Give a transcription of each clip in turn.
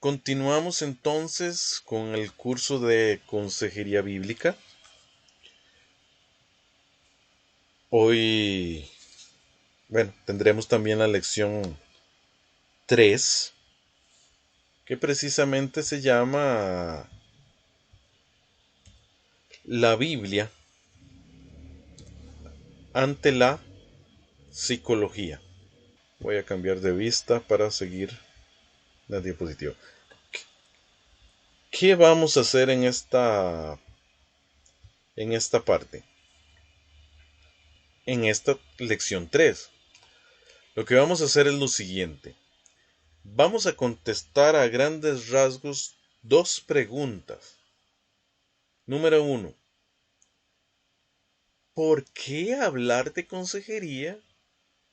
Continuamos entonces con el curso de Consejería Bíblica. Hoy, tendremos también la lección 3, que precisamente se llama La Biblia ante la psicología. Voy a cambiar de vista para seguir la diapositiva. ¿Qué vamos a hacer en esta parte? En esta lección 3. Lo que vamos a hacer es lo siguiente. Vamos a contestar a grandes rasgos dos preguntas. Número 1. ¿Por qué hablar de consejería?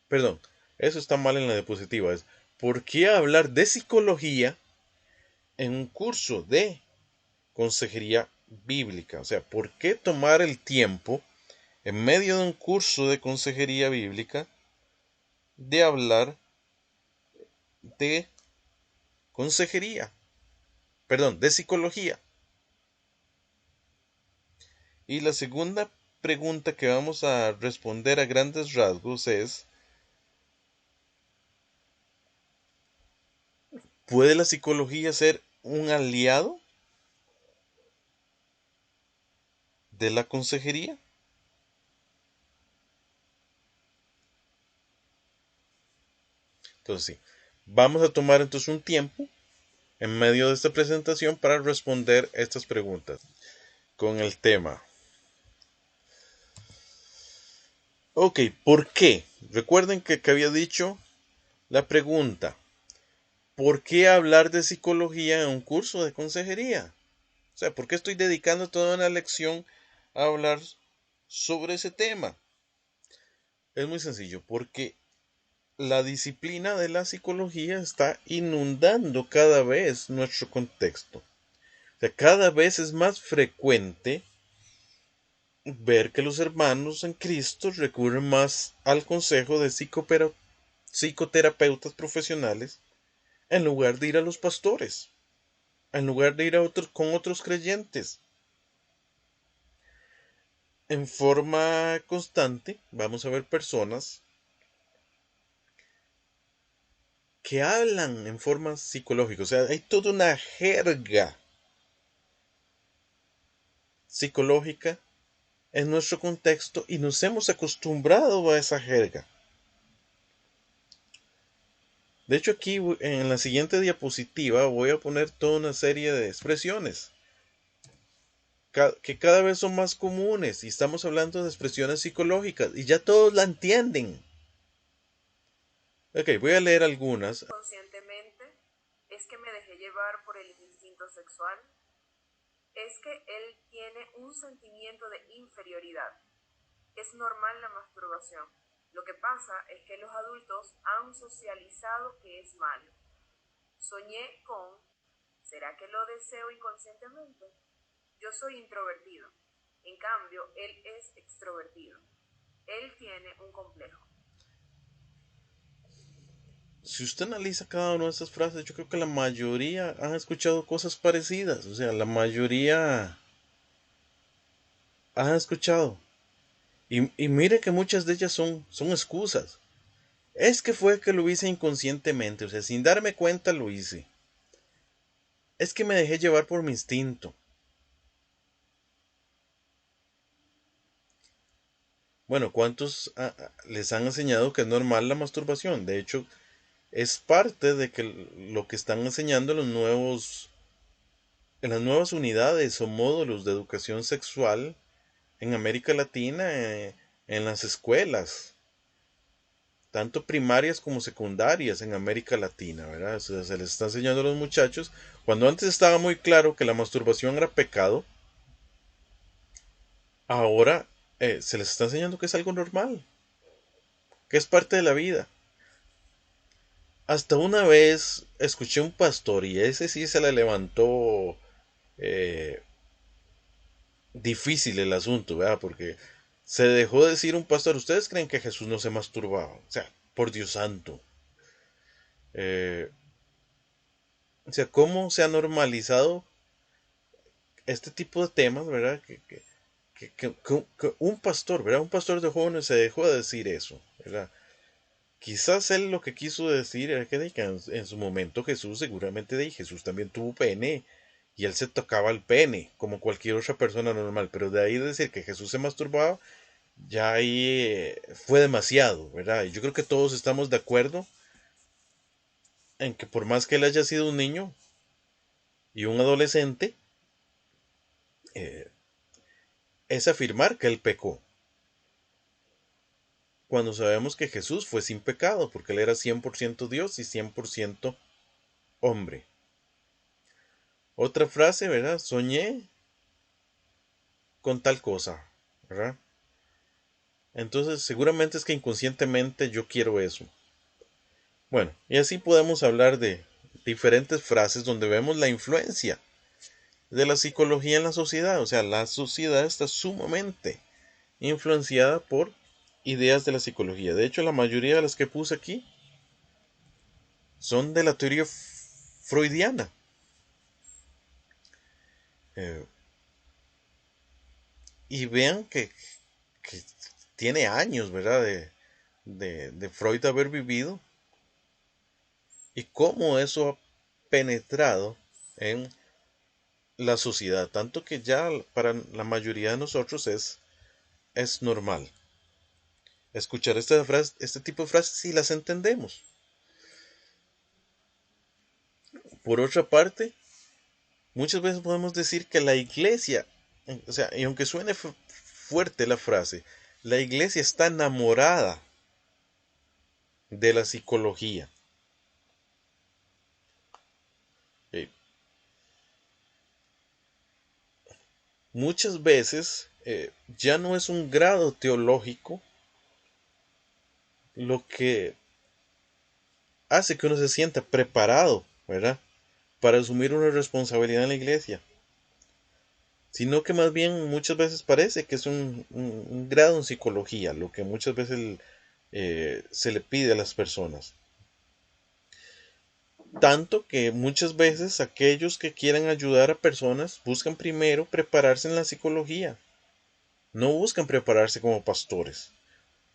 Perdón, eso está mal en la diapositiva. Es ¿por qué hablar de psicología en un curso de consejería bíblica? O sea, ¿por qué tomar el tiempo en medio de un curso de consejería bíblica de hablar de consejería? Perdón, de psicología. Y la segunda pregunta que vamos a responder a grandes rasgos es, ¿puede la psicología ser un aliado de la consejería? Entonces, sí, vamos a tomar entonces un tiempo en medio de esta presentación para responder estas preguntas con el tema. Ok, ¿por qué? Recuerden que había dicho la pregunta, ¿por qué hablar de psicología en un curso de consejería? O sea, ¿por qué estoy dedicando toda una lección a hablar sobre ese tema? Es muy sencillo, porque la disciplina de la psicología está inundando cada vez nuestro contexto. O sea, cada vez es más frecuente ver que los hermanos en Cristo recurren más al consejo de psicoterapeutas profesionales en lugar de ir a los pastores, en lugar de ir con otros creyentes. En forma constante vamos a ver personas que hablan en forma psicológica. O sea, hay toda una jerga psicológica en nuestro contexto y nos hemos acostumbrado a esa jerga. De hecho, aquí en la siguiente diapositiva voy a poner toda una serie de expresiones que cada vez son más comunes y estamos hablando de expresiones psicológicas y ya todos la entienden. Ok, voy a leer algunas. Conscientemente, es que me dejé llevar por el instinto sexual, es que él tiene un sentimiento de inferioridad. Es normal la masturbación. Lo que pasa es que los adultos han socializado que es malo. Soñé con, ¿será que lo deseo inconscientemente? Yo soy introvertido. En cambio, él es extrovertido. Él tiene un complejo. Si usted analiza cada una de estas frases, yo creo que la mayoría han escuchado cosas parecidas. O sea, la mayoría han escuchado. Y mire que muchas de ellas son excusas. Es que fue que lo hice inconscientemente, o sea, sin darme cuenta lo hice. Es que me dejé llevar por mi instinto. Bueno, ¿cuántos les han enseñado que es normal la masturbación? De hecho, es parte de que lo que están enseñando en las nuevas unidades o módulos de educación sexual en América Latina, en las escuelas, tanto primarias como secundarias en América Latina, ¿verdad? O sea, se les está enseñando a los muchachos, cuando antes estaba muy claro que la masturbación era pecado, ahora se les está enseñando que es algo normal, que es parte de la vida. Hasta una vez escuché un pastor y ese sí se le levantó eh, difícil el asunto, ¿verdad? Porque se dejó decir un pastor, ¿ustedes creen que Jesús no se masturbaba? O sea, por Dios santo. Eh, O sea, cómo se ha normalizado este tipo de temas, ¿verdad? Que un pastor, ¿verdad? Un pastor de jóvenes se dejó de decir eso, ¿verdad? Quizás él lo que quiso decir era que en su momento Jesús seguramente Jesús también tuvo pene y él se tocaba el pene como cualquier otra persona normal, pero de ahí decir que Jesús se masturbaba, ya ahí fue demasiado, ¿verdad? Y yo creo que todos estamos de acuerdo en que por más que él haya sido un niño y un adolescente, eh, es afirmar que él pecó, cuando sabemos que Jesús fue sin pecado, porque él era 100% Dios y 100% hombre. Otra frase, ¿verdad? Soñé con tal cosa, ¿verdad? Entonces, seguramente es que inconscientemente yo quiero eso. Bueno, y así podemos hablar de diferentes frases donde vemos la influencia de la psicología en la sociedad. O sea, la sociedad está sumamente influenciada por ideas de la psicología. De hecho, la mayoría de las que puse aquí son de la teoría freudiana. Eh, y vean que tiene años, ¿verdad? De Freud haber vivido y cómo eso ha penetrado en la sociedad, tanto que ya para la mayoría de nosotros es normal escuchar este tipo de frases y las entendemos. Por otra parte, muchas veces podemos decir que la iglesia, o sea, y aunque suene fuerte la frase, la iglesia está enamorada de la psicología. Eh, Muchas veces ya no es un grado teológico lo que hace que uno se sienta preparado, ¿verdad? Para asumir una responsabilidad en la iglesia, sino que más bien muchas veces parece que es un grado en psicología, lo que muchas veces se le pide a las personas. Tanto que muchas veces aquellos que quieren ayudar a personas buscan primero prepararse en la psicología, no buscan prepararse como pastores.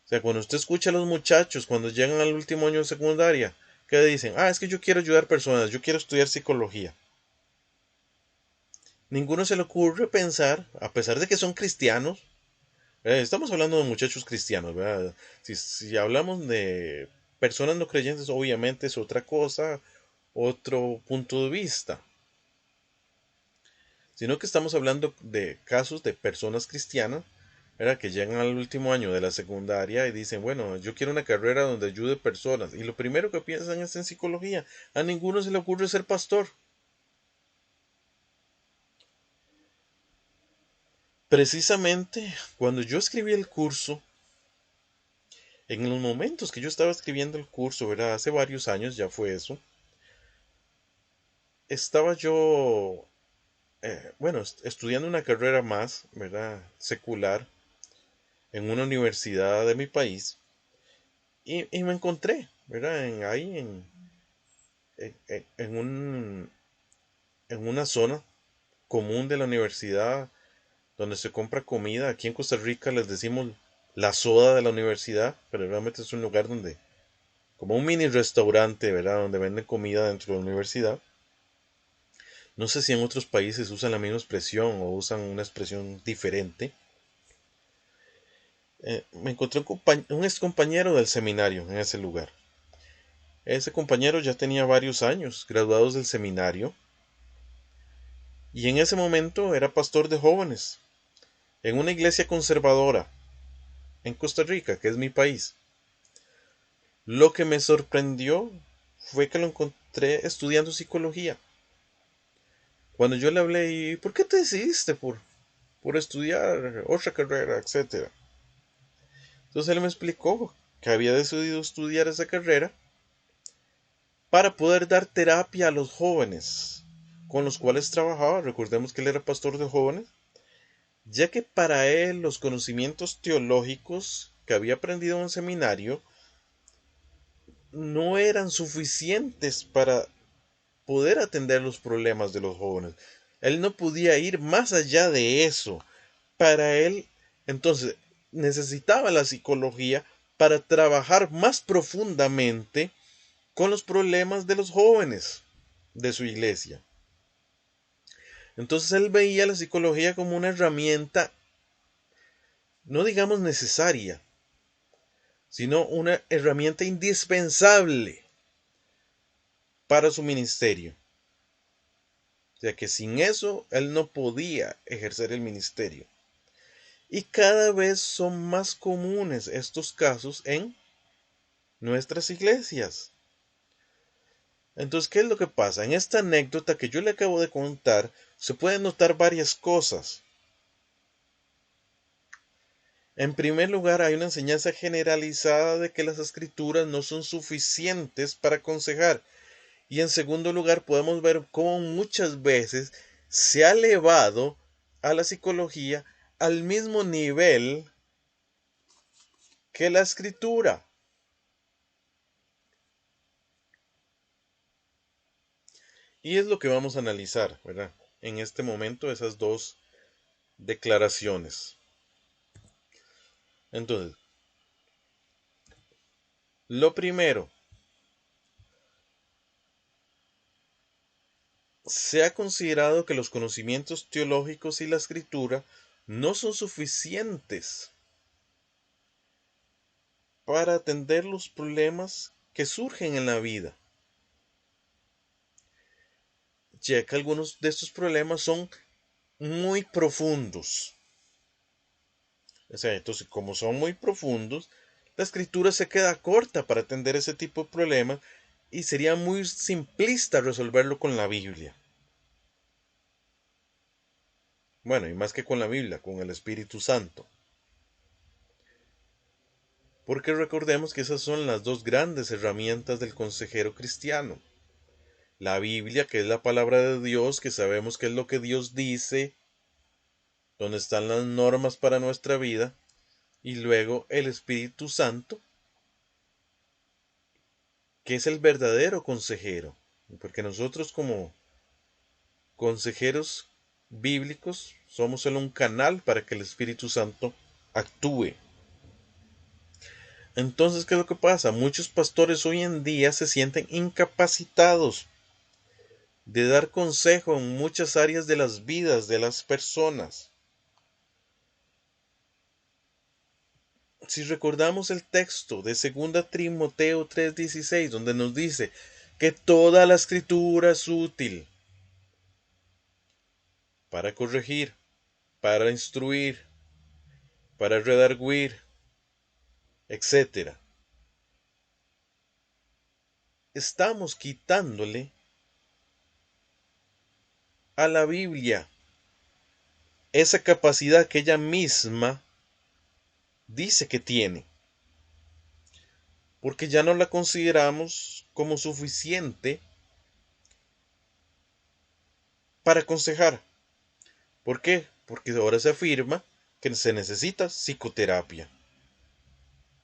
O sea, cuando usted escucha a los muchachos cuando llegan al último año de secundaria, que dicen, es que yo quiero ayudar personas, yo quiero estudiar psicología. Ninguno se le ocurre pensar, a pesar de que son cristianos, estamos hablando de muchachos cristianos, ¿verdad? Si hablamos de personas no creyentes, obviamente es otra cosa, otro punto de vista. Sino que estamos hablando de casos de personas cristianas, ¿verdad? Que llegan al último año de la secundaria y dicen, bueno, yo quiero una carrera donde ayude personas. Y lo primero que piensan es en psicología. A ninguno se le ocurre ser pastor. Precisamente cuando yo escribí el curso, en los momentos que yo estaba escribiendo el curso, ¿verdad? Hace varios años ya fue eso. Estaba yo, bueno, estudiando una carrera más, ¿verdad? Secular, en una universidad de mi país. Y me encontré, ¿verdad? Ahí en en una zona común de la universidad donde se compra comida. Aquí en Costa Rica les decimos la soda de la universidad, pero realmente es un lugar donde, como un mini restaurante, ¿verdad? Donde venden comida dentro de la universidad. No sé si en otros países usan la misma expresión o usan una expresión diferente. Me encontré un ex compañero del seminario en ese lugar. Ese compañero ya tenía varios años graduados del seminario y en ese momento era pastor de jóvenes en una iglesia conservadora en Costa Rica, que es mi país. Lo que me sorprendió fue que lo encontré estudiando psicología. Cuando yo le hablé, ¿y por qué te decidiste por estudiar otra carrera, etcétera? Entonces él me explicó que había decidido estudiar esa carrera para poder dar terapia a los jóvenes con los cuales trabajaba. Recordemos que él era pastor de jóvenes, ya que para él los conocimientos teológicos que había aprendido en un seminario no eran suficientes para poder atender los problemas de los jóvenes. Él no podía ir más allá de eso. Para él, entonces, necesitaba la psicología para trabajar más profundamente con los problemas de los jóvenes de su iglesia. Entonces él veía la psicología como una herramienta, no digamos necesaria, sino una herramienta indispensable para su ministerio. O sea que sin eso él no podía ejercer el ministerio. Y cada vez son más comunes estos casos en nuestras iglesias. Entonces, ¿qué es lo que pasa? En esta anécdota que yo le acabo de contar, se pueden notar varias cosas. En primer lugar, hay una enseñanza generalizada de que las escrituras no son suficientes para aconsejar. Y en segundo lugar, podemos ver cómo muchas veces se ha elevado a la psicología al mismo nivel que la escritura. Y es lo que vamos a analizar, ¿verdad? En este momento, esas dos declaraciones. Entonces, lo primero, se ha considerado que los conocimientos teológicos y la escritura no son suficientes para atender los problemas que surgen en la vida, ya que algunos de estos problemas son muy profundos. O sea, entonces, como son muy profundos, la escritura se queda corta para atender ese tipo de problemas y sería muy simplista resolverlo con la Biblia. Bueno, y más que con la Biblia, con el Espíritu Santo. Porque recordemos que esas son las dos grandes herramientas del consejero cristiano. La Biblia, que es la palabra de Dios, que sabemos que es lo que Dios dice, donde están las normas para nuestra vida, y luego el Espíritu Santo, que es el verdadero consejero. Porque nosotros como consejeros bíblicos somos solo un canal para que el Espíritu Santo actúe. Entonces, ¿qué es lo que pasa? Muchos pastores hoy en día se sienten incapacitados de dar consejo en muchas áreas de las vidas de las personas. Si recordamos el texto de 2 Timoteo 3:16, donde nos dice que toda la escritura es útil para corregir, para instruir, para redarguir, etc. Estamos quitándole a la Biblia esa capacidad que ella misma dice que tiene, porque ya no la consideramos como suficiente para aconsejar. ¿Por qué? Porque ahora se afirma que se necesita psicoterapia.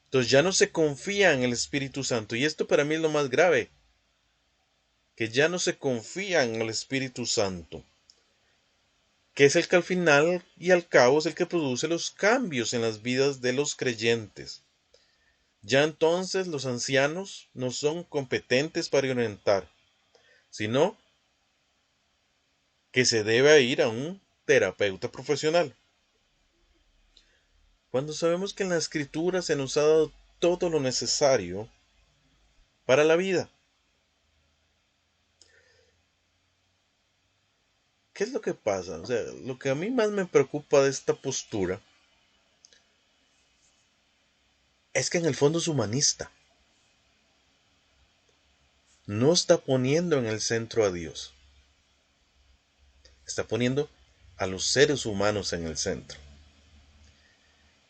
Entonces ya no se confía en el Espíritu Santo. Y esto para mí es lo más grave. Que ya no se confía en el Espíritu Santo. Que es el que al final y al cabo es el que produce los cambios en las vidas de los creyentes. Ya entonces los ancianos no son competentes para orientar, sino que se debe ir a un terapeuta profesional. Cuando sabemos que en la escritura se nos ha dado todo lo necesario para la vida. ¿Qué es lo que pasa? O sea, lo que a mí más me preocupa de esta postura es que en el fondo es humanista. No está poniendo en el centro a Dios. Está poniendo a los seres humanos en el centro.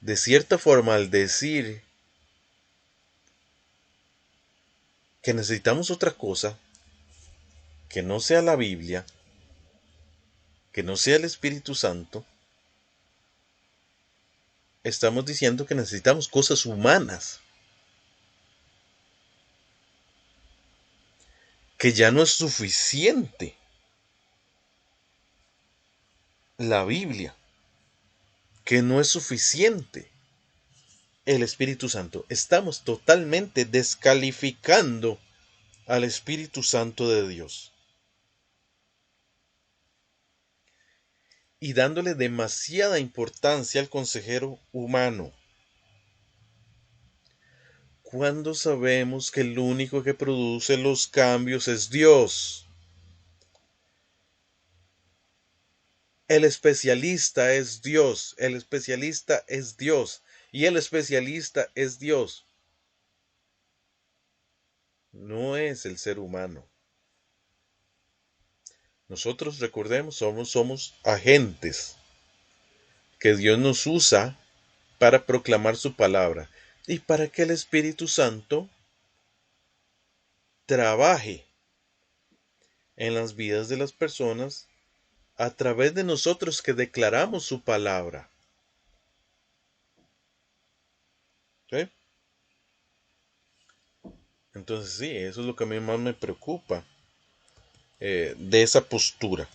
De cierta forma, al decir que necesitamos otra cosa, que no sea la Biblia, que no sea el Espíritu Santo, estamos diciendo que necesitamos cosas humanas. que ya no es suficiente la Biblia, que no es suficiente el Espíritu Santo. Estamos totalmente descalificando al Espíritu Santo de Dios y dándole demasiada importancia al consejero humano, cuando sabemos que el único que produce los cambios es Dios. El especialista es Dios, el especialista es Dios y el especialista es Dios. No es el ser humano. Nosotros, recordemos, somos agentes que Dios nos usa para proclamar su palabra y para que el Espíritu Santo trabaje en las vidas de las personas a través de nosotros que declaramos su palabra. ¿Sí? Entonces sí, eso es lo que a mí más me preocupa de esa postura.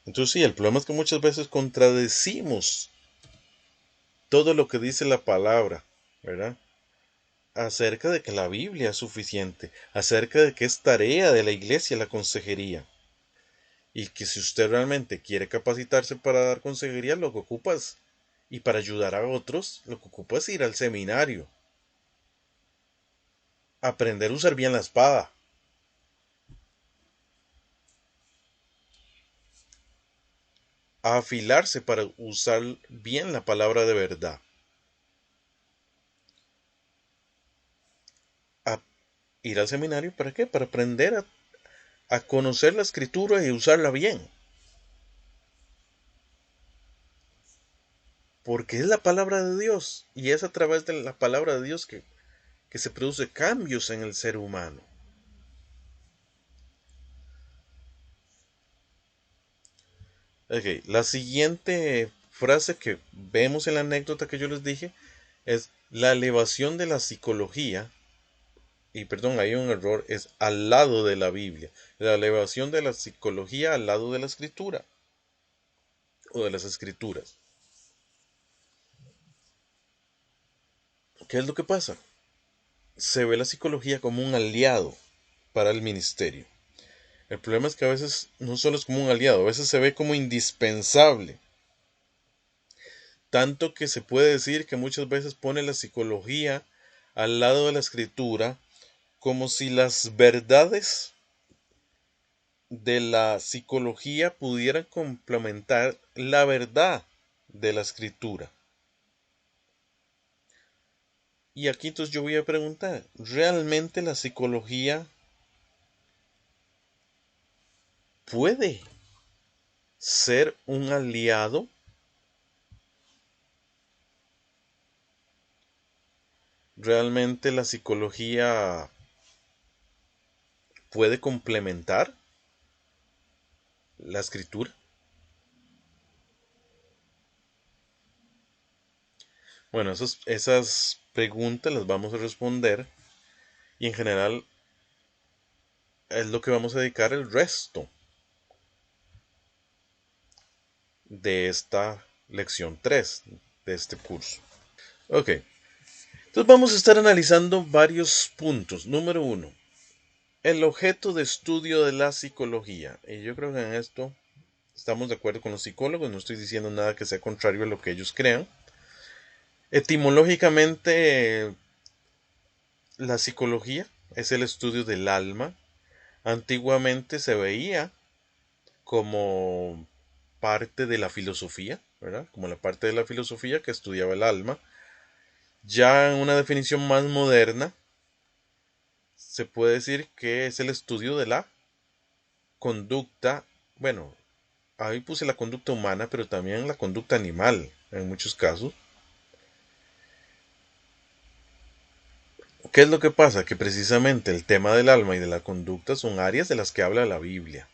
Entonces sí, el problema es que muchas veces contradecimos todo lo que dice la palabra, ¿verdad? Acerca de que la Biblia es suficiente, acerca de que es tarea de la iglesia la consejería. Y que si usted realmente quiere capacitarse para dar consejería, lo que ocupas, y para ayudar a otros, lo que ocupa es ir al seminario, aprender a usar bien la espada, a afilarse para usar bien la palabra de verdad, a ir al seminario, ¿para qué? Para aprender a conocer la escritura y usarla bien. Porque es la palabra de Dios y es a través de la palabra de Dios que se produce cambios en el ser humano. Okay, la siguiente frase que vemos en la anécdota que yo les dije es la elevación de la psicología, y perdón, hay un error, es al lado de la Biblia, la elevación de la psicología al lado de la escritura o de las escrituras. ¿Qué es lo que pasa? Se ve la psicología como un aliado para el ministerio. El problema es que a veces no solo es como un aliado, a veces se ve como indispensable. Tanto que se puede decir que muchas veces pone la psicología al lado de la escritura como si las verdades de la psicología pudieran complementar la verdad de la escritura. Y aquí entonces yo voy a preguntar, ¿realmente la psicología puede ser un aliado? ¿Realmente la psicología puede complementar la escritura? Bueno, esas preguntas las vamos a responder y en general es lo que vamos a dedicar el resto de esta lección 3 de este curso. Ok, entonces vamos a estar analizando varios puntos. Número 1, el objeto de estudio de la psicología. Y yo creo que en esto estamos de acuerdo con los psicólogos, no estoy diciendo nada que sea contrario a lo que ellos crean. Etimológicamente, la psicología es el estudio del alma. Antiguamente se veía como parte de la filosofía, ¿verdad? Como la parte de la filosofía que estudiaba el alma. Ya en una definición más moderna, se puede decir que es el estudio de la conducta, bueno, ahí puse la conducta humana, pero también la conducta animal, en muchos casos. ¿Qué es lo que pasa? Que precisamente el tema del alma y de la conducta son áreas de las que habla la Biblia.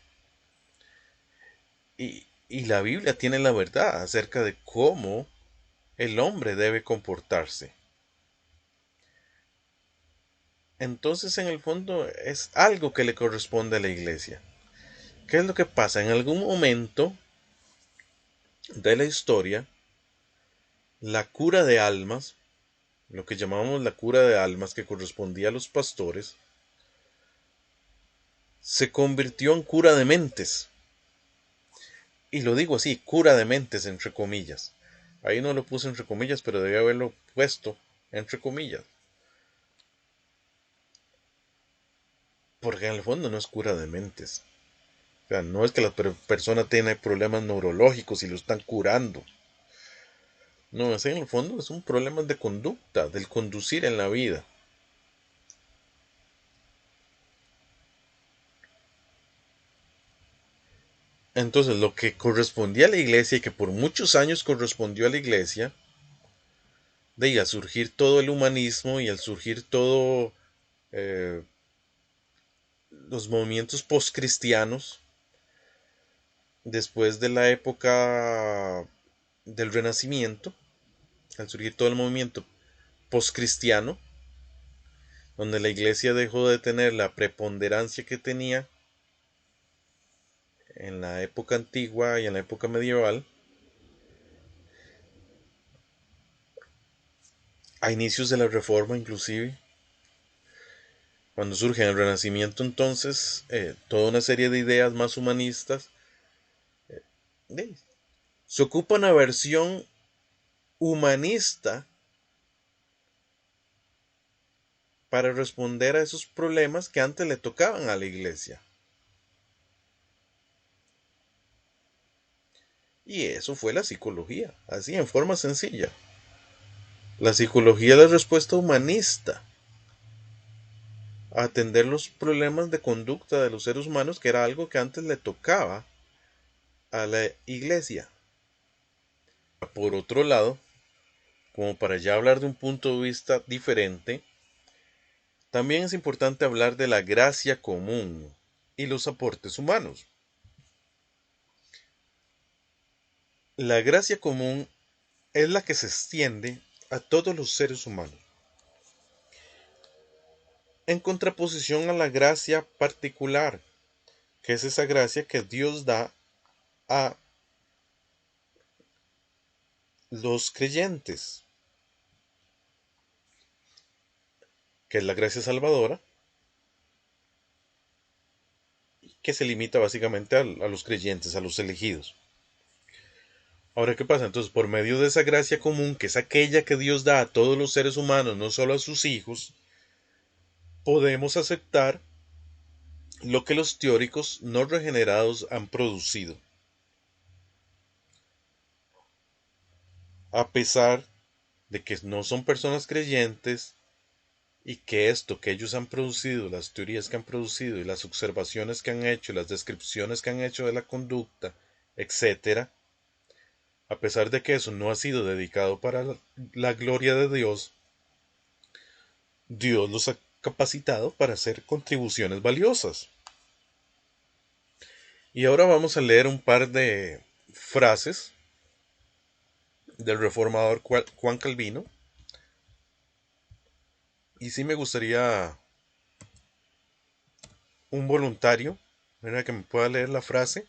Y la Biblia tiene la verdad acerca de cómo el hombre debe comportarse. entonces en el fondo es algo que le corresponde a la iglesia. ¿Qué es lo que pasa? En algún momento de la historia, la cura de almas, lo que llamábamos la cura de almas que correspondía a los pastores, se convirtió en cura de mentes. Y lo digo así, cura de mentes entre comillas. Ahí no lo puse entre comillas, pero debía haberlo puesto entre comillas. Porque en el fondo no es cura de mentes. O sea, no es que la persona tiene problemas neurológicos y lo están curando. No, es en el fondo es un problema de conducta, del conducir en la vida. Entonces, lo que correspondía a la iglesia y que por muchos años correspondió a la iglesia, de ahí a surgir todo el humanismo y al surgir todo eh, los movimientos postcristianos, después de la época del Renacimiento, al surgir todo el movimiento postcristiano, donde la iglesia dejó de tener la preponderancia que tenía en la época antigua y en la época medieval, a inicios de la Reforma inclusive, cuando surge en el Renacimiento entonces toda una serie de ideas más humanistas, se ocupa una versión humanista para responder a esos problemas que antes le tocaban a la iglesia. Y eso fue la psicología, así en forma sencilla. La psicología es la respuesta humanista a atender los problemas de conducta de los seres humanos, que era algo que antes le tocaba a la iglesia. Por otro lado, como para ya hablar de un punto de vista diferente, también es importante hablar de la gracia común y los aportes humanos. La gracia común es la que se extiende a todos los seres humanos, en contraposición a la gracia particular, que es esa gracia que Dios da a los creyentes, que es la gracia salvadora, que se limita básicamente a los creyentes, a los elegidos. Ahora, ¿qué pasa? Entonces, por medio de esa gracia común, que es aquella que Dios da a todos los seres humanos, no solo a sus hijos, podemos aceptar lo que los teóricos no regenerados han producido. A pesar de que no son personas creyentes y que esto que ellos han producido, las teorías que han producido y las observaciones que han hecho, las descripciones que han hecho de la conducta, etcétera, a pesar de que eso no ha sido dedicado para la gloria de Dios, Dios los ha capacitado para hacer contribuciones valiosas. Y ahora vamos a leer un par de frases del reformador Juan Calvino. Y sí me gustaría un voluntario, ¿verdad?, que me pueda leer la frase.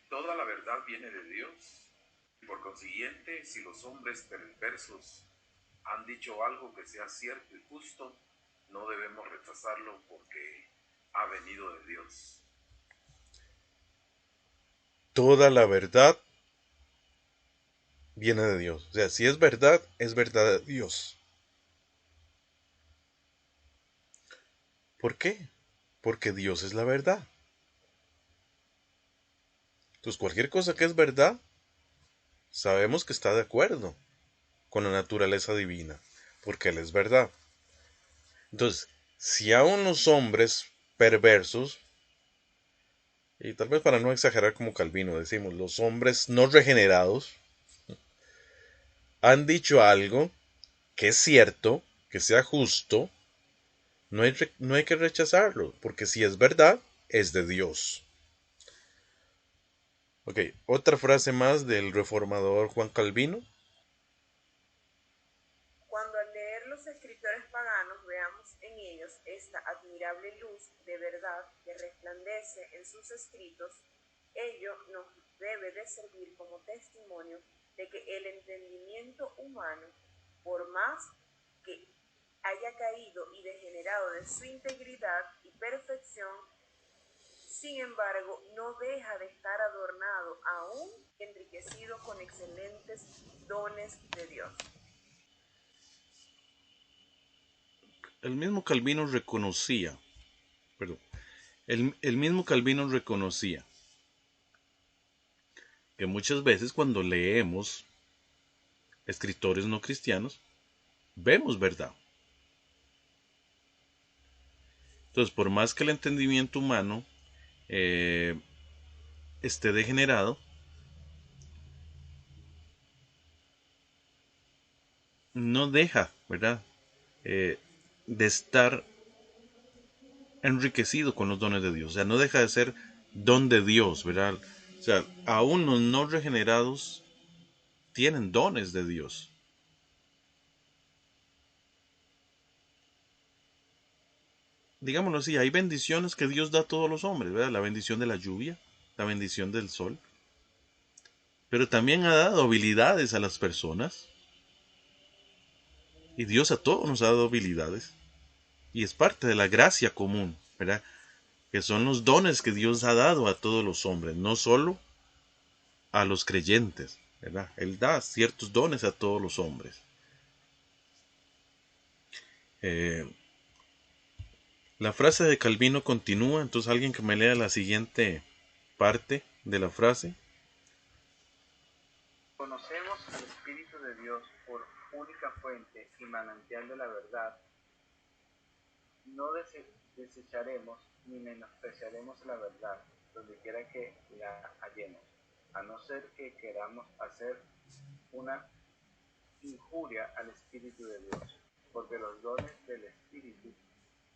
Toda la verdad viene de Dios. Y por consiguiente, si los hombres perversos han dicho algo que sea cierto y justo, no debemos rechazarlo porque ha venido de Dios. Toda la verdad viene de Dios. O sea, si es verdad de Dios. ¿Por qué? Porque Dios es la verdad. Entonces, cualquier cosa que es verdad, sabemos que está de acuerdo con la naturaleza divina, porque Él es verdad. Entonces, si aún los hombres perversos, y tal vez para no exagerar como Calvino decimos, los hombres no regenerados, han dicho algo que es cierto, que sea justo, no hay que rechazarlo, porque si es verdad, es de Dios. Ok, otra frase más del reformador Juan Calvino. Cuando al leer ellos esta admirable luz de verdad que resplandece en sus escritos, ello nos debe de servir como testimonio de que el entendimiento humano, por más que haya caído y degenerado de su integridad y perfección, sin embargo, no deja de estar adornado, aún enriquecido con excelentes dones de Dios. El mismo Calvino reconocía, perdón, el mismo Calvino reconocía que muchas veces cuando leemos escritores no cristianos, vemos verdad. Entonces, por más que el entendimiento humano esté degenerado, no deja, ¿verdad?, de estar enriquecido con los dones de Dios. O sea, no deja de ser don de Dios, ¿verdad? O sea, aún los no regenerados tienen dones de Dios. Digámoslo así, hay bendiciones que Dios da a todos los hombres, ¿verdad? La bendición de la lluvia, la bendición del sol. Pero también ha dado habilidades a las personas. Y Dios a todos nos ha dado habilidades. Y es parte de la gracia común, ¿verdad? Que son los dones que Dios ha dado a todos los hombres, no solo a los creyentes, ¿verdad? Él da ciertos dones a todos los hombres. La frase de Calvino continúa, entonces alguien que me lea la siguiente parte de la frase. Conocemos al Espíritu de Dios por única fuente y manantial de la verdad. No desecharemos ni menospreciaremos la verdad, donde quiera que la hallemos, a no ser que queramos hacer una injuria al Espíritu de Dios, porque los dones del Espíritu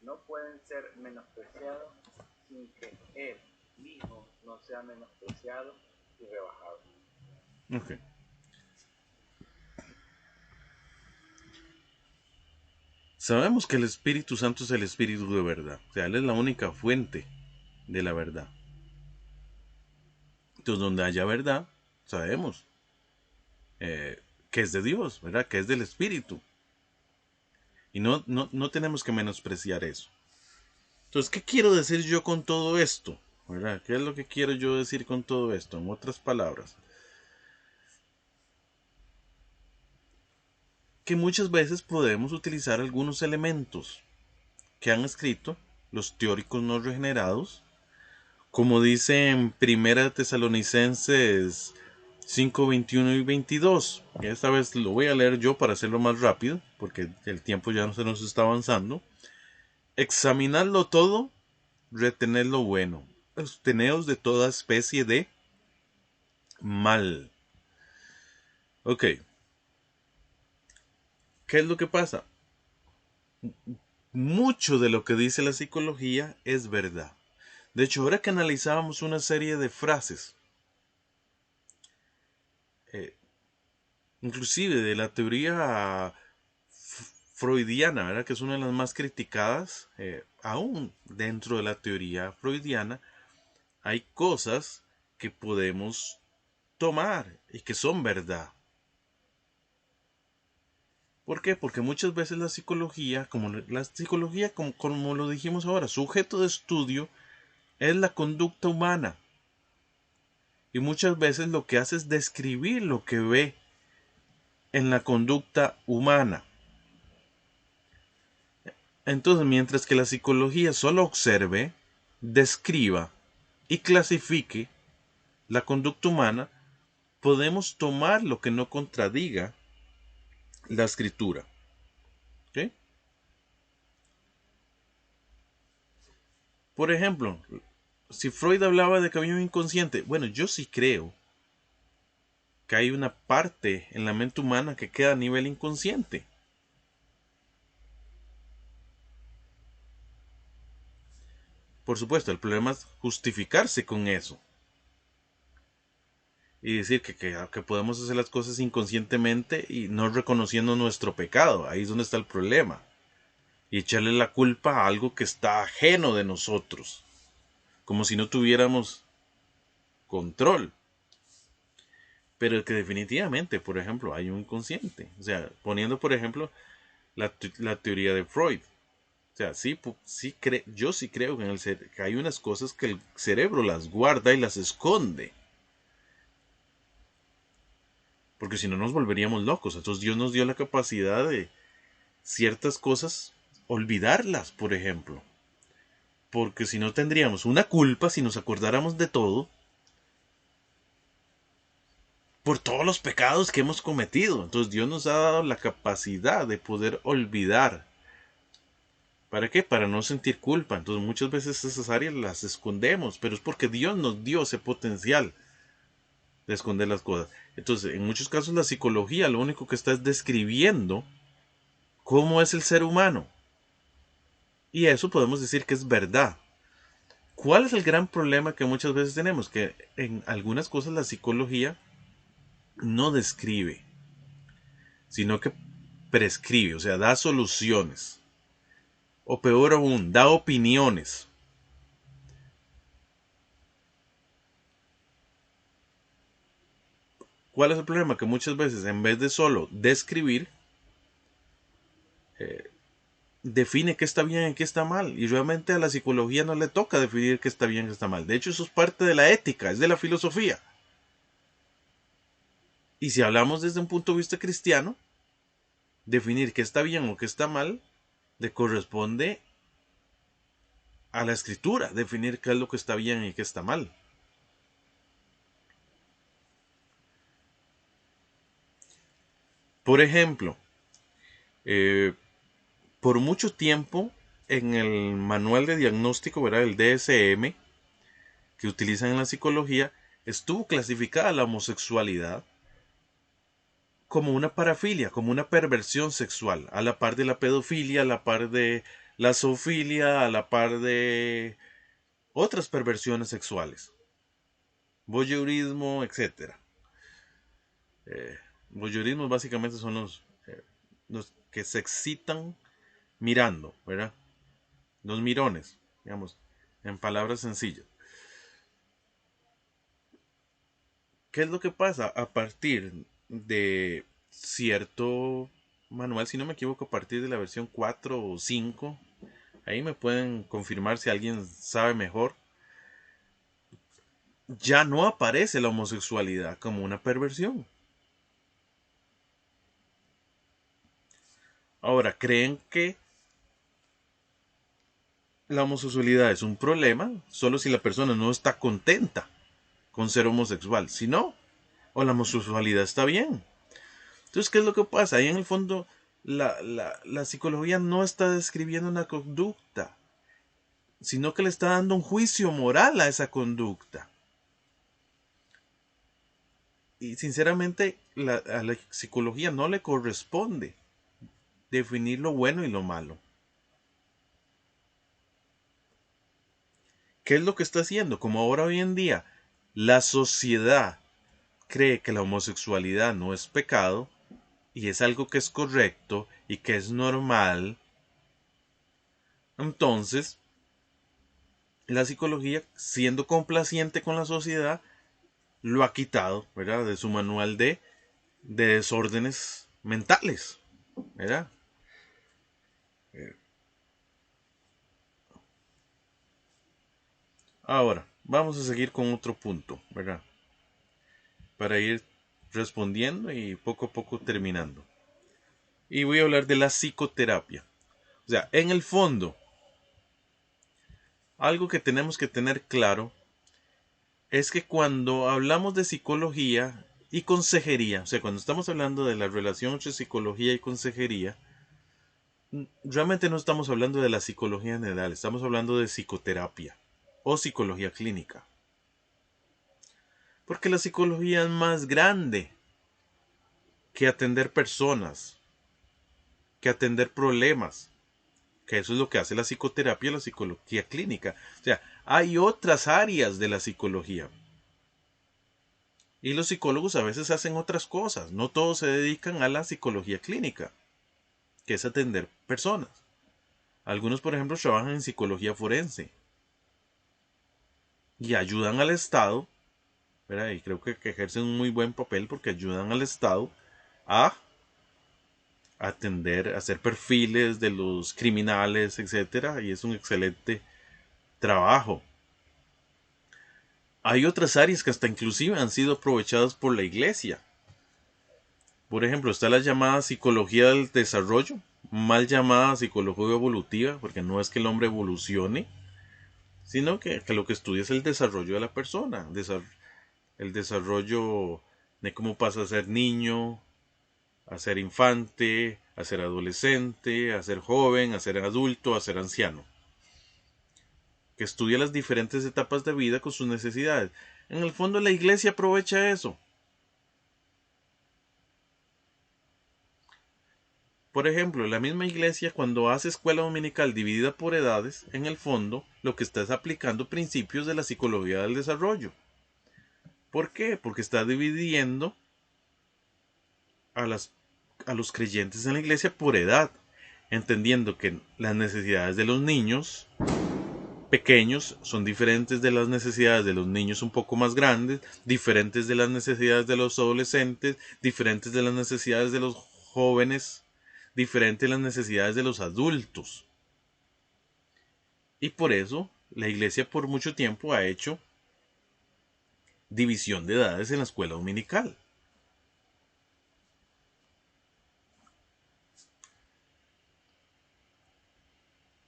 no pueden ser menospreciados sin que Él mismo no sea menospreciado y rebajado. Ok. Sabemos que el Espíritu Santo es el Espíritu de verdad. O sea, Él es la única fuente de la verdad. Entonces, donde haya verdad, sabemos que es de Dios, ¿verdad? Que es del Espíritu. Y no tenemos que menospreciar eso. Entonces, ¿qué quiero decir yo con todo esto? ¿Verdad? ¿Qué es lo que quiero yo decir con todo esto? En otras palabras, que muchas veces podemos utilizar algunos elementos que han escrito los teóricos no regenerados, como dice en Primera Tesalonicenses 5, 21 y 22. Esta vez lo voy a leer yo para hacerlo más rápido, porque el tiempo ya no se nos está avanzando. Examinadlo todo, retened lo bueno, absteneos de toda especie de mal. Ok. ¿Qué es lo que pasa? Mucho de lo que dice la psicología es verdad. De hecho, ahora que analizábamos una serie de frases, inclusive de la teoría freudiana, ¿verdad?, que es una de las más criticadas, aún dentro de la teoría freudiana, hay cosas que podemos tomar y que son verdad. ¿Por qué? Porque muchas veces la psicología, como lo dijimos ahora, su objeto de estudio es la conducta humana. Y muchas veces lo que hace es describir lo que ve en la conducta humana. Entonces, mientras que la psicología solo observe, describa y clasifique la conducta humana, podemos tomar lo que no contradiga la escritura. ¿Ok? Por ejemplo, si Freud hablaba de que había un inconsciente, bueno, yo sí creo que hay una parte en la mente humana que queda a nivel inconsciente. Por supuesto, el problema es justificarse con eso. Y decir que podemos hacer las cosas inconscientemente y no reconociendo nuestro pecado. Ahí es donde está el problema. y echarle la culpa a algo que está ajeno de nosotros, como si no tuviéramos control. Pero que definitivamente, por ejemplo, hay un inconsciente. O sea, poniendo, por ejemplo, la teoría de Freud. O sea, yo sí creo que, que hay unas cosas que el cerebro las guarda y las esconde. Porque si no nos volveríamos locos. Entonces Dios nos dio la capacidad de ciertas cosas olvidarlas, por ejemplo. Porque si no tendríamos una culpa si nos acordáramos de todo por todos los pecados que hemos cometido. Entonces Dios nos ha dado la capacidad de poder olvidar. ¿Para qué? Para no sentir culpa. Entonces muchas veces esas áreas las escondemos, pero es porque Dios nos dio ese potencial de esconder las cosas. Entonces, en muchos casos la psicología lo único que está es describiendo cómo es el ser humano. Y eso podemos decir que es verdad. ¿Cuál es el gran problema que muchas veces tenemos? Que en algunas cosas la psicología no describe, sino que prescribe, o sea, da soluciones. O peor aún, da opiniones. ¿Cuál es el problema? Que muchas veces en vez de solo describir, define qué está bien y qué está mal. Y realmente a la psicología no le toca definir qué está bien y qué está mal. De hecho, eso es parte de la ética, es de la filosofía. Y si hablamos desde un punto de vista cristiano, definir qué está bien o qué está mal le corresponde a la escritura, definir qué es lo que está bien y qué está mal. Por ejemplo, por mucho tiempo en el manual de diagnóstico, ¿verdad? El DSM, que utilizan en la psicología, estuvo clasificada la homosexualidad como una parafilia, como una perversión sexual, a la par de la pedofilia, a la par de la zoofilia, a la par de otras perversiones sexuales, voyeurismo, etc. Voyeurismo básicamente son los que se excitan mirando, ¿verdad? Los mirones, digamos, en palabras sencillas. ¿Qué es lo que pasa? A partir de cierto manual, si no me equivoco, a partir de la versión 4 o 5, ahí me pueden confirmar si alguien sabe mejor, ya no aparece la homosexualidad como una perversión. Ahora, ¿creen que la homosexualidad es un problema solo si la persona no está contenta con ser homosexual? Si no, o la homosexualidad está bien. Entonces, ¿qué es lo que pasa? Ahí en el fondo, la psicología no está describiendo una conducta, sino que le está dando un juicio moral a esa conducta. Y sinceramente, a la psicología no le corresponde definir lo bueno y lo malo. ¿Qué es lo que está haciendo? Como ahora hoy en día la sociedad cree que la homosexualidad no es pecado y es algo que es correcto y que es normal, entonces la psicología, siendo complaciente con la sociedad, lo ha quitado, ¿verdad? De su manual de desórdenes mentales, ¿verdad? Ahora, vamos a seguir con otro punto, ¿verdad? Para ir respondiendo y poco a poco terminando. Y voy a hablar de la psicoterapia. O sea, en el fondo, algo que tenemos que tener claro es que cuando hablamos de psicología y consejería, o sea, cuando estamos hablando de la relación entre psicología y consejería, realmente no estamos hablando de la psicología general, estamos hablando de psicoterapia o psicología clínica. Porque la psicología es más grande que atender personas, que atender problemas, que eso es lo que hace la psicoterapia y la psicología clínica. O sea, hay otras áreas de la psicología. Y los psicólogos a veces hacen otras cosas, no todos se dedican a la psicología clínica, que es atender personas. Algunos, por ejemplo, trabajan en psicología forense y ayudan al Estado, ¿verdad? Y creo que ejercen un muy buen papel porque ayudan al Estado a atender, a hacer perfiles de los criminales, etcétera, y es un excelente trabajo. Hay otras áreas que hasta inclusive han sido aprovechadas por la iglesia. Por ejemplo, está la llamada psicología del desarrollo, mal llamada psicología evolutiva, porque no es que el hombre evolucione, sino que lo que estudia es el desarrollo de la persona, el desarrollo de cómo pasa a ser niño, a ser infante, a ser adolescente, a ser joven, a ser adulto, a ser anciano. Que estudia las diferentes etapas de vida con sus necesidades. En el fondo la iglesia aprovecha eso. Por ejemplo, la misma iglesia cuando hace escuela dominical dividida por edades, en el fondo lo que está es aplicando principios de la psicología del desarrollo. ¿Por qué? Porque está dividiendo a los creyentes en la iglesia por edad, entendiendo que las necesidades de los niños pequeños son diferentes de las necesidades de los niños un poco más grandes, diferentes de las necesidades de los adolescentes, diferentes de las necesidades de los jóvenes, diferentes de las necesidades de los adultos. Y por eso la iglesia por mucho tiempo ha hecho división de edades en la escuela dominical.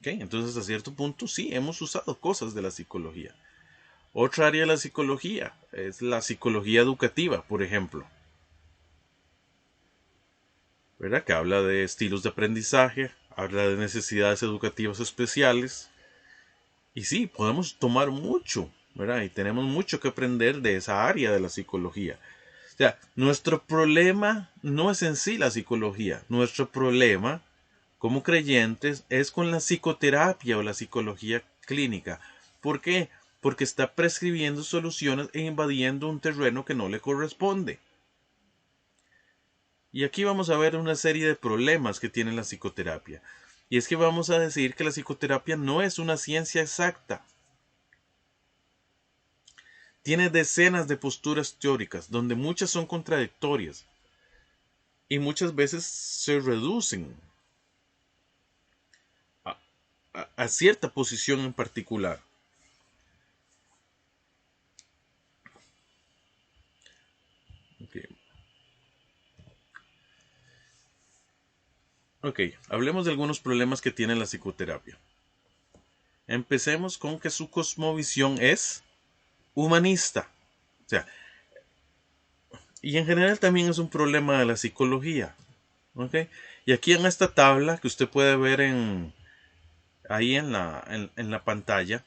Entonces a cierto punto sí hemos usado cosas de la psicología. Otra área de la psicología es la psicología educativa, por ejemplo, ¿verdad? Que habla de estilos de aprendizaje, habla de necesidades educativas especiales. Y sí, podemos tomar mucho, ¿verdad? Y tenemos mucho que aprender de esa área de la psicología. O sea, nuestro problema no es en sí la psicología. Nuestro problema como creyentes es con la psicoterapia o la psicología clínica. ¿Por qué? Porque está prescribiendo soluciones e invadiendo un terreno que no le corresponde. Y aquí vamos a ver una serie de problemas que tiene la psicoterapia. Y es que vamos a decir que la psicoterapia no es una ciencia exacta. Tiene decenas de posturas teóricas, donde muchas son contradictorias. Y muchas veces se reducen a cierta posición en particular. Ok, hablemos de algunos problemas que tiene la psicoterapia. Empecemos con que su cosmovisión es humanista. O sea, y en general también es un problema de la psicología. ¿Ok? Y aquí en esta tabla que usted puede ver ahí en la pantalla,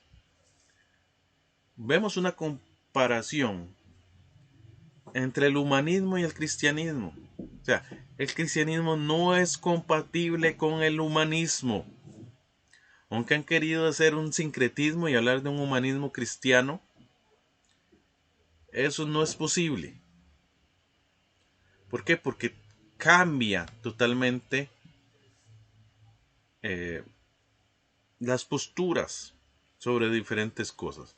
vemos una comparación entre el humanismo y el cristianismo. O sea, el cristianismo no es compatible con el humanismo. Aunque han querido hacer un sincretismo y hablar de un humanismo cristiano, eso no es posible. ¿Por qué? Porque cambia totalmente las posturas sobre diferentes cosas.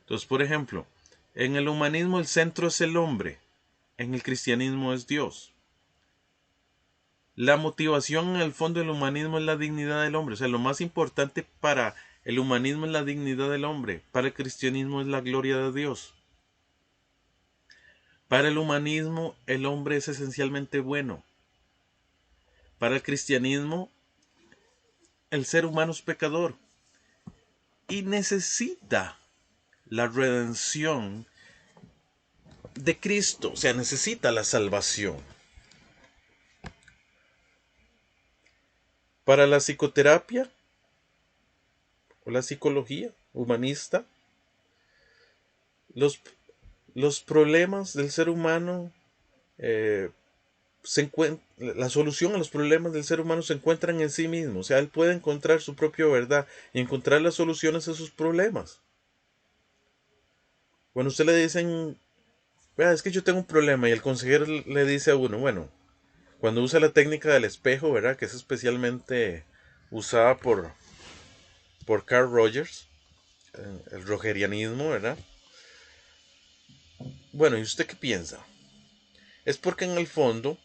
Entonces, por ejemplo, en el humanismo el centro es el hombre, en el cristianismo es Dios. La motivación en el fondo del humanismo es la dignidad del hombre. O sea, lo más importante para el humanismo es la dignidad del hombre. Para el cristianismo es la gloria de Dios. Para el humanismo el hombre es esencialmente bueno. Para el cristianismo el ser humano es pecador y necesita la redención de Cristo. O sea, necesita la salvación. Para la psicoterapia o la psicología humanista, los problemas del ser humano, la solución a los problemas del ser humano se encuentran en sí mismo. O sea, él puede encontrar su propia verdad y encontrar las soluciones a sus problemas. Cuando usted le dicen, vea, es que yo tengo un problema, y el consejero le dice a uno, bueno, cuando usa la técnica del espejo, ¿verdad? Que es especialmente usada por por Carl Rogers, el rogerianismo, ¿verdad? Bueno, ¿y usted qué piensa? Es porque en el fondo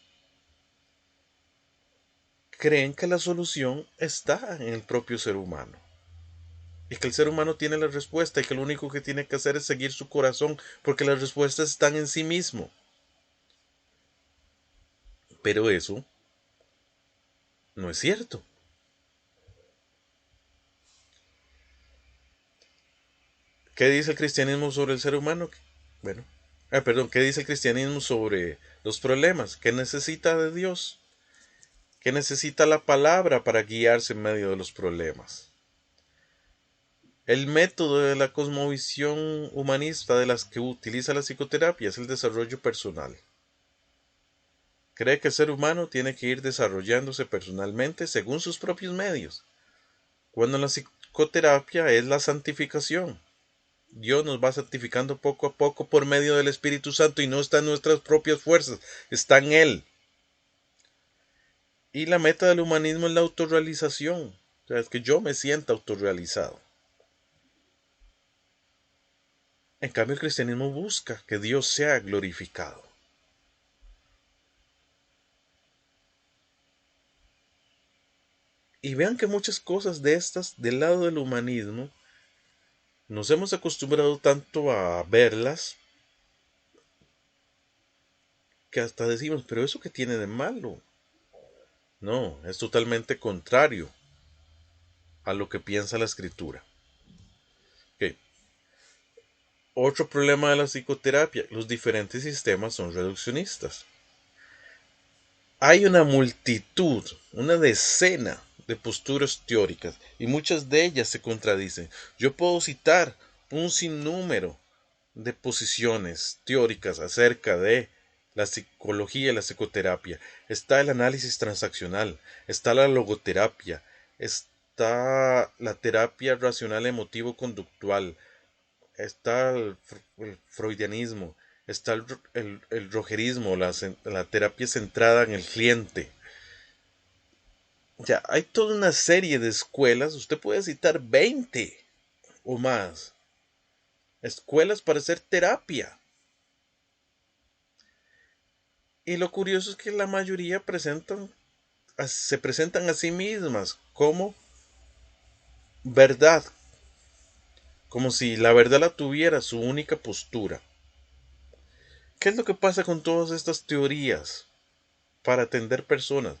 creen que la solución está en el propio ser humano. Y que el ser humano tiene la respuesta y que lo único que tiene que hacer es seguir su corazón porque las respuestas están en sí mismo. Pero eso no es cierto. ¿Qué dice el cristianismo sobre el ser humano? Bueno, perdón, ¿qué dice el cristianismo sobre los problemas? ¿Qué necesita de Dios? ¿Qué necesita la palabra para guiarse en medio de los problemas? El método de la cosmovisión humanista de las que utiliza la psicoterapia es el desarrollo personal. Cree que el ser humano tiene que ir desarrollándose personalmente según sus propios medios, cuando la psicoterapia es la santificación. Dios nos va santificando poco a poco por medio del Espíritu Santo y no está en nuestras propias fuerzas, está en Él. Y la meta del humanismo es la autorrealización, o sea, es que yo me sienta autorrealizado. En cambio, el cristianismo busca que Dios sea glorificado. Y vean que muchas cosas de estas, del lado del humanismo, nos hemos acostumbrado tanto a verlas que hasta decimos, pero ¿eso qué tiene de malo? No, es totalmente contrario a lo que piensa la escritura. Okay. Otro problema de la psicoterapia, los diferentes sistemas son reduccionistas. Hay una multitud, una decena de posturas teóricas y muchas de ellas se contradicen. Yo puedo citar un sinnúmero de posiciones teóricas acerca de la psicología y la psicoterapia. Está el análisis transaccional, está la logoterapia, está la terapia racional emotivo-conductual, está el freudianismo, está el rogerismo, la terapia centrada en el cliente. Ya, hay toda una serie de escuelas, usted puede citar 20 o más, escuelas para hacer terapia. Y lo curioso es que la mayoría se presentan a sí mismas como verdad, como si la verdad la tuviera su única postura. ¿Qué es lo que pasa con todas estas teorías para atender personas?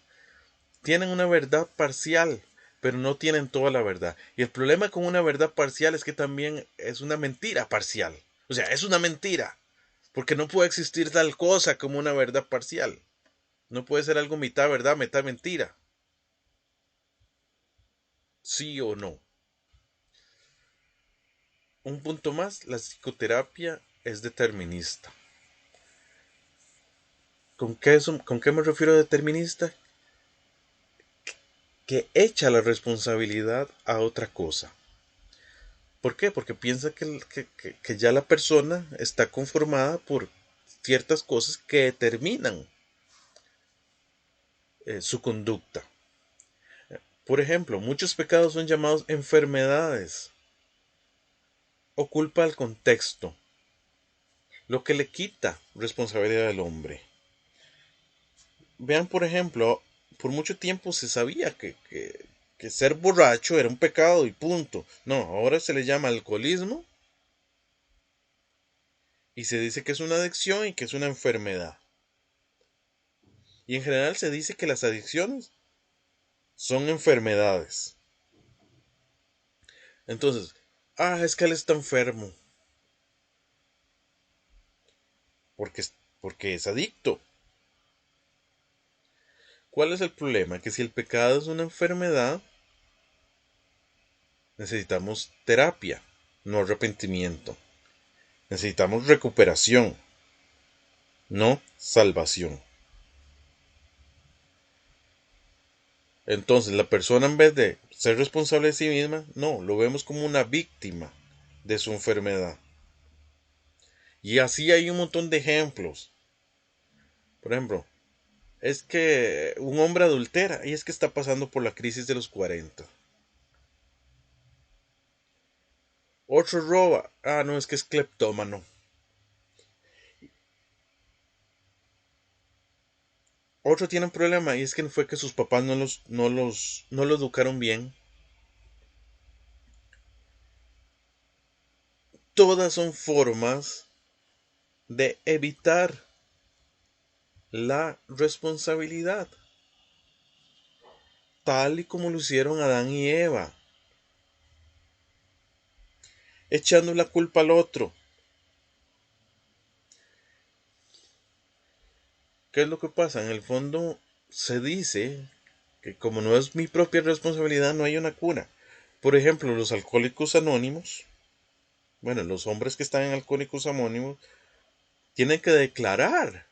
Tienen una verdad parcial, pero no tienen toda la verdad. Y el problema con una verdad parcial es que también es una mentira parcial. O sea, es una mentira, porque no puede existir tal cosa como una verdad parcial. No puede ser algo mitad verdad, mitad mentira. Sí o no. Un punto más, la psicoterapia es determinista. ¿Con qué me refiero a determinista? Que echa la responsabilidad a otra cosa. ¿Por qué? Porque piensa que ya la persona está conformada por ciertas cosas que determinan su conducta. Por ejemplo, muchos pecados son llamados enfermedades o culpa al contexto, lo que le quita responsabilidad al hombre. Vean, por ejemplo, por mucho tiempo se sabía que ser borracho era un pecado y punto. No, ahora se le llama alcoholismo y se dice que es una adicción y que es una enfermedad. Y en general se dice que las adicciones son enfermedades. Entonces, es que él está enfermo. Porque, porque es adicto. ¿Cuál es el problema? Que si el pecado es una enfermedad, necesitamos terapia, no arrepentimiento. Necesitamos recuperación, no salvación. Entonces, la persona en vez de ser responsable de sí misma, no, lo vemos como una víctima de su enfermedad. Y así hay un montón de ejemplos. Por ejemplo, es que un hombre adultera y es que está pasando por la crisis de los 40. Otro roba. Ah, no, es que es cleptómano. Otro tiene un problema y es que fue que sus papás no lo educaron bien. Todas son formas de evitar la responsabilidad, tal y como lo hicieron Adán y Eva, echando la culpa al otro. ¿Qué es lo que pasa? En el fondo se dice que como no es mi propia responsabilidad, no hay una cura. Por ejemplo, los alcohólicos anónimos, bueno, los hombres que están en alcohólicos anónimos, tienen que declarar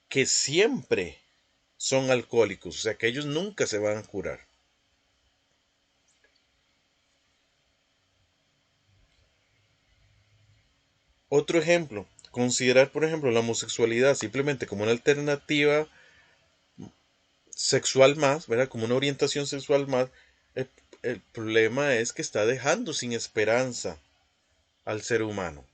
que siempre son alcohólicos, o sea que ellos nunca se van a curar. Otro ejemplo, considerar por ejemplo la homosexualidad simplemente como una alternativa sexual más, ¿verdad? Como una orientación sexual más, el, el problema es que está dejando sin esperanza al ser humano.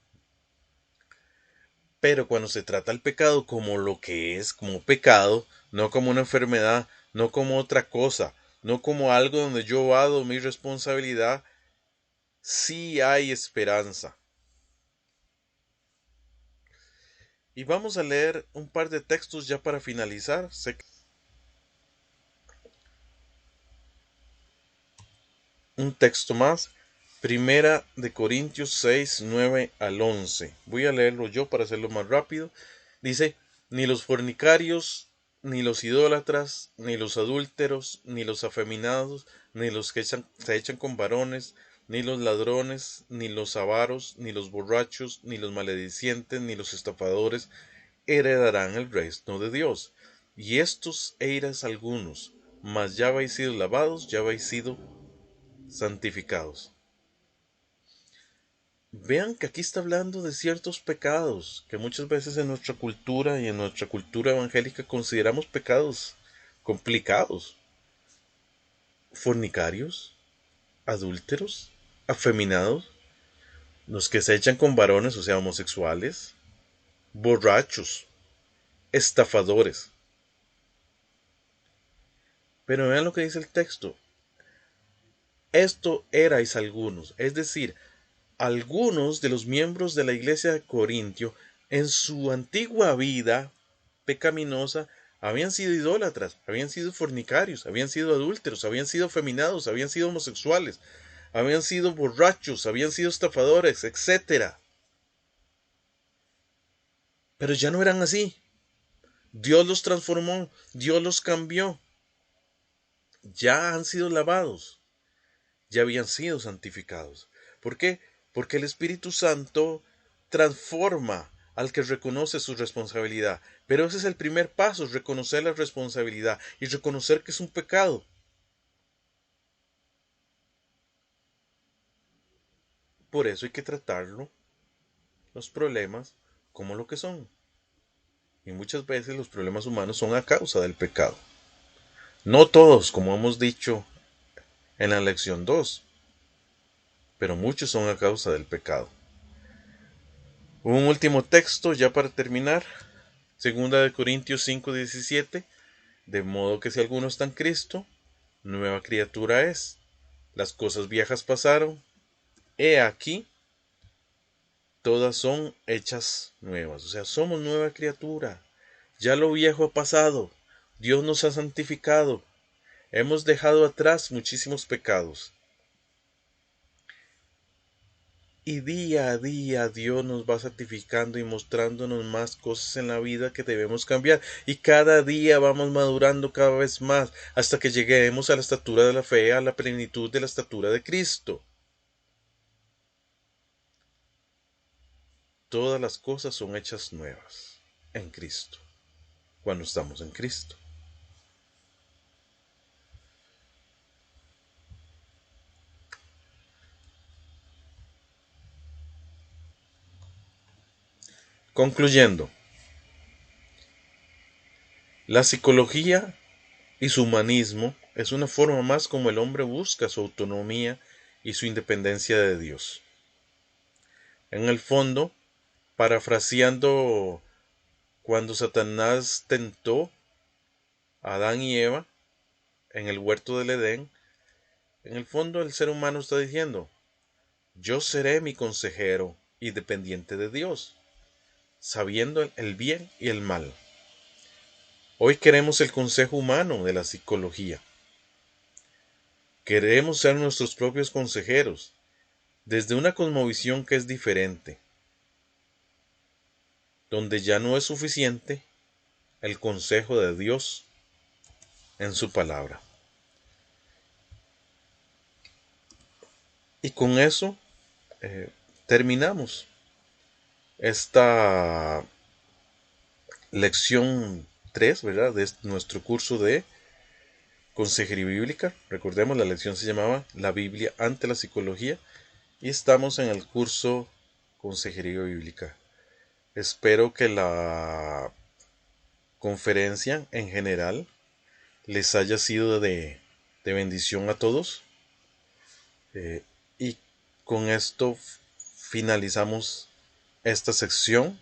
Pero cuando se trata el pecado como lo que es, como pecado, no como una enfermedad, no como otra cosa, no como algo donde yo vado mi responsabilidad, sí hay esperanza. Y vamos a leer un par de textos ya para finalizar. Un texto más. Primera de Corintios 6, 9 al 11. Voy a leerlo yo para hacerlo más rápido. Dice, ni los fornicarios, ni los idólatras, ni los adúlteros, ni los afeminados, ni los que se echan con varones, ni los ladrones, ni los avaros, ni los borrachos, ni los maledicientes, ni los estafadores heredarán el reino de Dios. Y estos eras algunos, mas ya habéis sido lavados, ya habéis sido santificados. Vean que aquí está hablando de ciertos pecados que muchas veces en nuestra cultura y en nuestra cultura evangélica consideramos pecados complicados. Fornicarios, adúlteros, afeminados, los que se echan con varones, o sea, homosexuales, borrachos, estafadores. Pero vean lo que dice el texto. Esto erais algunos, es decir, algunos de los miembros de la iglesia de Corintio en su antigua vida pecaminosa habían sido idólatras, habían sido fornicarios, habían sido adúlteros, habían sido afeminados, habían sido homosexuales, habían sido borrachos, habían sido estafadores, etc. Pero ya no eran así. Dios los transformó, Dios los cambió. Ya han sido lavados, ya habían sido santificados. ¿Por qué? Porque el Espíritu Santo transforma al que reconoce su responsabilidad. Pero ese es el primer paso, reconocer la responsabilidad y reconocer que es un pecado. Por eso hay que tratarlo, los problemas, como lo que son. Y muchas veces los problemas humanos son a causa del pecado. No todos, como hemos dicho en la lección 2, pero muchos son a causa del pecado. Un último texto ya para terminar. Segunda de Corintios 5:17. De modo que si alguno está en Cristo, nueva criatura es. Las cosas viejas pasaron. He aquí, todas son hechas nuevas. O sea, somos nueva criatura. Ya lo viejo ha pasado. Dios nos ha santificado. Hemos dejado atrás muchísimos pecados. Y día a día Dios nos va santificando y mostrándonos más cosas en la vida que debemos cambiar. Y cada día vamos madurando cada vez más hasta que lleguemos a la estatura de la fe, a la plenitud de la estatura de Cristo. Todas las cosas son hechas nuevas en Cristo, cuando estamos en Cristo. Concluyendo, la psicología y su humanismo es una forma más como el hombre busca su autonomía y su independencia de Dios. En el fondo, parafraseando cuando Satanás tentó a Adán y Eva en el huerto del Edén, en el fondo el ser humano está diciendo, yo seré mi consejero y dependiente de Dios, sabiendo el bien y el mal. Hoy queremos el consejo humano de la psicología. Queremos ser nuestros propios consejeros, desde una cosmovisión que es diferente, donde ya no es suficiente el consejo de Dios en su palabra. Y con eso terminamos esta lección 3, ¿verdad? De nuestro curso de consejería bíblica. Recordemos, la lección se llamaba La Biblia ante la psicología y estamos en el curso consejería bíblica. Espero que la conferencia en general les haya sido de bendición a todos. Y con esto finalizamos esta sección